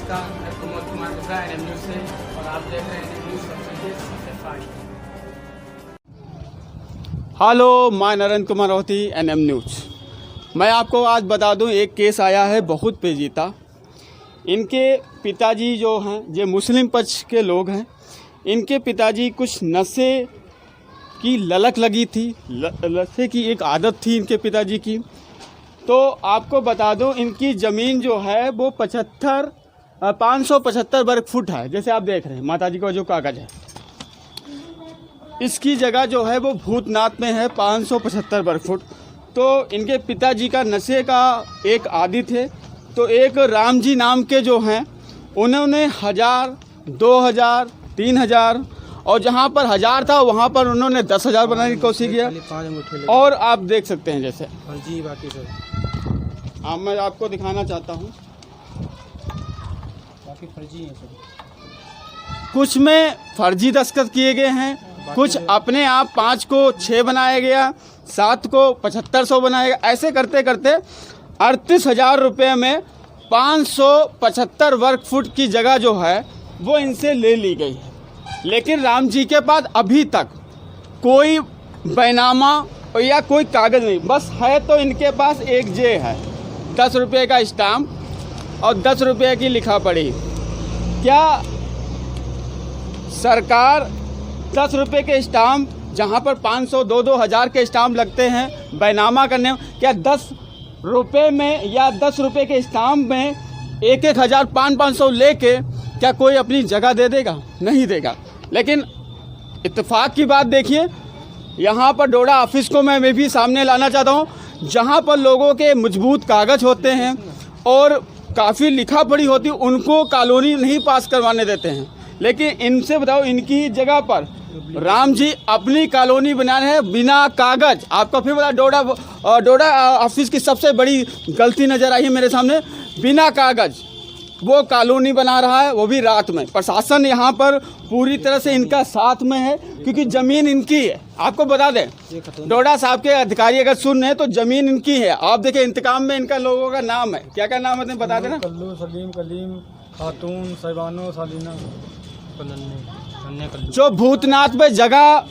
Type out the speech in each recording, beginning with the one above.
नमस्कार, मैं Kumar Mishra NM news से और आप देख रहे हैं NM न्यूज़ सबसे फास्ट। हेलो, मैं नरेंद्र कुमार अवस्थी, NM न्यूज़। मैं आपको आज बता दूं, एक केस आया है बहुत पेचीदा। इनके पिताजी जो हैं, ये मुस्लिम पक्ष के लोग हैं। इनके पिताजी कुछ नशे की ललक लगी थी, नशे की एक आदत थी इनके पिताजी की। तो आपको बता दूं, इनकी ज़मीन जो है वो 575 वर्ग फुट है। जैसे आप देख रहे हैं माताजी का जो कागज़ है, इसकी जगह जो है वो भूतनाथ में है 575 वर्ग फुट। तो इनके पिताजी का नशे का एक आदी थे। तो एक राम जी नाम के जो हैं, उन्होंने 1000, 2000, 3000 और जहाँ पर 1000 था वहाँ पर उन्होंने 10,000 बनाने की कोशिश किया। और आप देख सकते हैं जैसे जी, बाकी सब मैं आपको दिखाना चाहता हूँ, बाकी फर्जी है सब। कुछ में फर्जी दस्तखत किए गए हैं, कुछ अपने आप 5 को 6 बनाया गया, 7 को 7500 बनाया गया। ऐसे करते करते 38,000 रुपये में 575 वर्ग फुट की जगह जो है वो इनसे ले ली गई है। लेकिन राम जी के पास अभी तक कोई बैनामा या कोई कागज़ नहीं, बस है तो इनके पास एक जे है, 10 रुपये का स्टाम्प और 10 रुपये की लिखा पढ़ी। क्या सरकार 10 रुपये के स्टाम्प, जहाँ पर 500, 2,000 के स्टाम्प लगते हैं बैनामा करने में, क्या 10 रुपये में या 10 रुपये के स्टाम्प में 1,000, 500 लेके क्या कोई अपनी जगह दे देगा? नहीं देगा। लेकिन इत्तेफाक की बात देखिए, यहाँ पर डोडा ऑफिस को मैं भी सामने लाना चाहता हूँ, जहाँ पर लोगों के मजबूत कागज़ होते हैं और काफ़ी लिखा पढ़ी होती है, उनको कॉलोनी नहीं पास करवाने देते हैं। लेकिन इनसे बताओ, इनकी जगह पर राम जी अपनी कॉलोनी बना रहे हैं बिना कागज़। आपको फिर बता, डोडा ऑफिस की सबसे बड़ी गलती नज़र आई है मेरे सामने। बिना कागज़ वो कॉलोनी बना रहा है, वो भी रात में। प्रशासन यहाँ पर पूरी तरह से इनका साथ में है, क्योंकि ज़मीन इनकी है। आपको बता दें, डोडा साहब के अधिकारी अगर सुन रहे हैं तो ज़मीन इनकी है। आप देखिए, इंतकाम में इनका लोगों का नाम है, क्या क्या नाम है बता देना। कल्लू, सलीम, कलीम, खातून, सैबानो, सालीना, जो भूतनाथ में जगह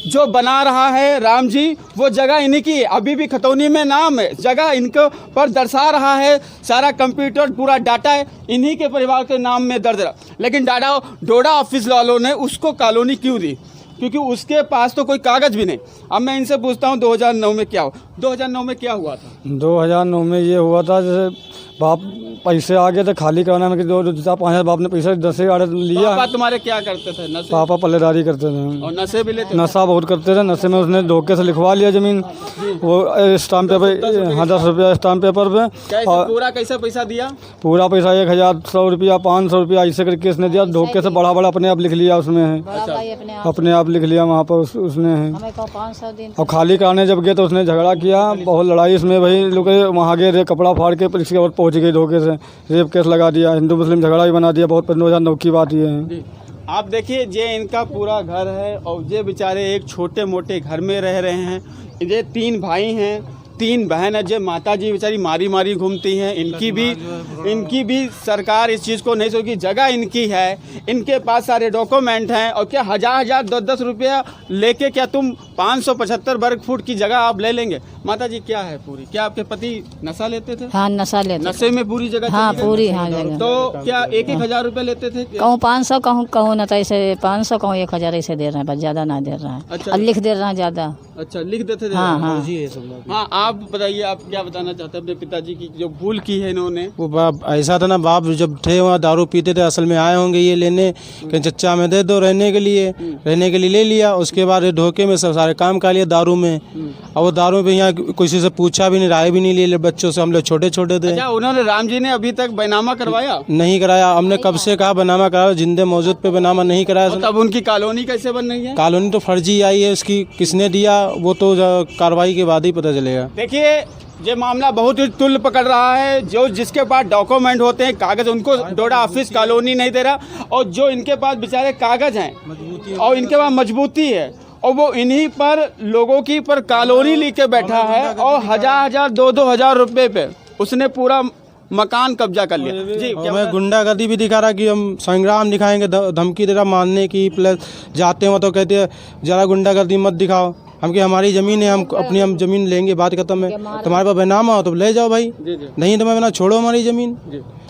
जो बना रहा है राम जी, वो जगह इन्हीं की है। अभी भी खतौनी में नाम है, जगह इनको पर दर्शा रहा है। सारा कंप्यूटर, पूरा डाटा है इन्हीं के परिवार के नाम में दर्ज रहा। लेकिन डोडा ऑफिस वालों ने उसको कॉलोनी क्यों दी? क्योंकि उसके पास तो कोई कागज़ भी नहीं। अब मैं इनसे पूछता हूँ, 2009 में क्या हुआ? 2009 में क्या हुआ था? 2009 में ये हुआ था, जैसे बाप पैसे आ गए थे खाली कराने में कि 2-5 बाप ने पैसा 10,000 लिया। पापा तुम्हारे क्या करते थे? नशे? पापा पल्लेदारी करते थे और नशे भी लेते? नशा बहुत करते थे। नशे में उसने धोखे से लिखवा लिया ज़मीन, वो स्टाम्प पेपर, हाँ 10 रुपया स्टाम्प पेपर पे। और पूरा कैसा पैसा दिया? पूरा पैसा 1,100 रुपया, 500 रुपया ऐसे करके इसने दिया। धोखे से बड़ा अपने आप लिख लिया उसमें है, अपने आप लिख लिया वहाँ पर उसने है। और खाली कराने जब गए तो उसने झगड़ा किया, बहुत लड़ाई इसमें भाई। लोग वहाँ गए, कपड़ा फाड़ के पुलिस के और पहुँच गई, धोखे से रेप केस लगा दिया, हिंदू मुस्लिम झगड़ा भी बना दिया। बहुत 2009 की बात ये है। आप देखिए, ये इनका पूरा घर है और ये बेचारे एक छोटे मोटे घर में रह रहे हैं। ये 3 भाई हैं, 3 बहन है। जो माता जी बेचारी मारी घूमती हैं। इनकी भी सरकार इस चीज़ को नहीं सोची। जगह इनकी है, इनके पास सारे डॉक्यूमेंट हैं। और क्या 1000, 10 रुपया लेके क्या तुम 575 वर्ग फुट की जगह आप ले लेंगे? माता जी क्या है पूरी, क्या आपके पति नशा लेते थे? हाँ, नशा लेते। नशे में पूरी जगह? हाँ, पूरी। हाँ, जगह। तो क्या 1,000 रुपये लेते थे? कहूँ 500, कहूँ ना तो ऐसे 500, कहूँ 1,000 ऐसे दे रहे हैं, बस ज़्यादा ना दे रहा है। अच्छा, और लिख दे रहा है ज़्यादा। अच्छा, लिख देते थे? हाँ, हाँ। हाँ, आप बताइए, आप क्या बताना चाहते हैं अपने पिताजी की जो भूल की है इन्होंने? वो बाप ऐसा था ना, बाप जब थे वहाँ दारू पीते थे, असल में आए होंगे ये लेने कि चच्चा में दे दो रहने के लिए ले लिया। उसके बाद धोखे में सब सारे काम कर लिया दारू में। और वो दारू में यहाँ किसी से पूछा भी नहीं, राय भी नहीं लिए बच्चों से। हम लोग छोटे छोटे थे। अच्छा, उन्होंने राम जी ने अभी तक बैनामा करवाया? नहीं कराया। हमने कब से कहा बैनामा कराया, जिंदे मौजूद पे बैनामा नहीं कराया। तब उनकी कॉलोनी कैसे बन रही है? कॉलोनी तो फर्जी आई है, उसकी किसने दिया वो तो कार्रवाई के बाद ही पता चलेगा। देखिए, ये मामला बहुत ही तुल्य पकड़ रहा है। जो जिसके पास डॉक्यूमेंट होते हैं, कागज़, उनको डोडा ऑफिस कॉलोनी नहीं दे रहा। और जो इनके पास बेचारे कागज़ हैं और इनके पास मजबूती है, और वो इन्हीं पर लोगों की पर कॉलोनी लेके बैठा है। और 1,000, 2,000 रुपये पे उसने पूरा मकान कब्जा कर लिया। जी और मैं गुंडागर्दी भी दिखा रहा कि हम संग्राम दिखाएंगे, धमकी दे रहा मारने की, प्लस जाते हो तो कहते हैं ज़रा गुंडागर्दी मत दिखाओ। हम कि हमारी ज़मीन है, हम ज़मीन लेंगे, बात खत्म है। तुम्हारे पास बैनामा हो तो ले जाओ भाई, नहीं तो मैं बना छोड़ो हमारी ज़मीन।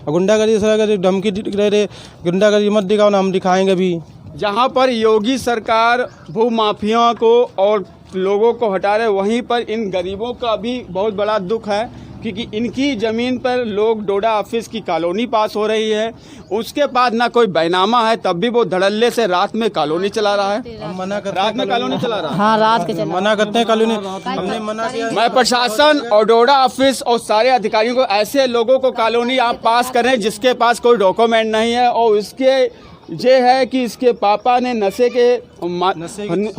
और गुंडागर्दी सर धमकी दे रहे, गुंडागर्दी मत दिखाओ ना, हम दिखाएंगे भी। जहाँ पर योगी सरकार भू माफियाओं को और लोगों को हटा रहे, वहीं पर इन गरीबों का भी बहुत बड़ा दुख है, क्योंकि इनकी ज़मीन पर लोग डोडा ऑफिस की कॉलोनी पास हो रही है, उसके बाद ना कोई बैनामा है, तब भी वो धड़ल्ले से रात में कॉलोनी चला रहा है। हम मना करते रात में कॉलोनी चला रहा है। हाँ रात के चला मना करते हैं कॉलोनी, हमने मना किया। मैं प्रशासन और डोडा ऑफिस और सारे अधिकारियों को, ऐसे लोगों को कॉलोनी आप पास करें जिसके पास कोई डॉक्यूमेंट नहीं है, और उसके ये है कि इसके पापा ने नशे के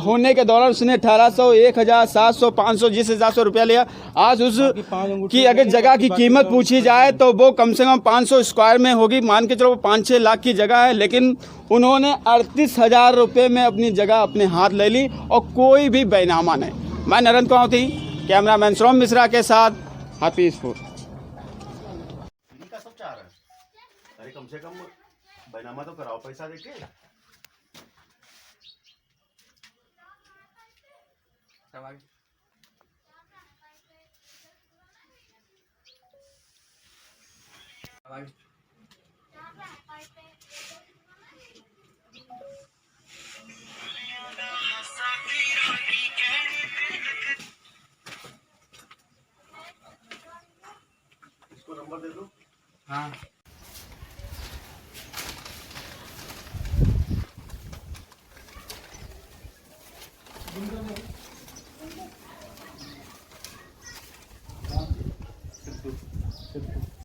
होने के दौरान उसने 1800, 1000, 700, 500 जिस हिसाब से रुपया लिया। आज उस की अगर जगह की कीमत पूछी जाए तो वो कम से कम 500 स्क्वायर में होगी, मान के चलो 5-6 लाख की जगह है, लेकिन उन्होंने 38,000 रुपये में अपनी जगह अपने हाथ ले ली और कोई भी बैनामा नहीं। मैं नरेंद्र कौंती, कैमरामैन श्रोम मिश्रा के साथ, हाफिजपुर। अरे कम से कम बैनामा तो कराओ पैसा देके। इसको नंबर दे दो। हाँ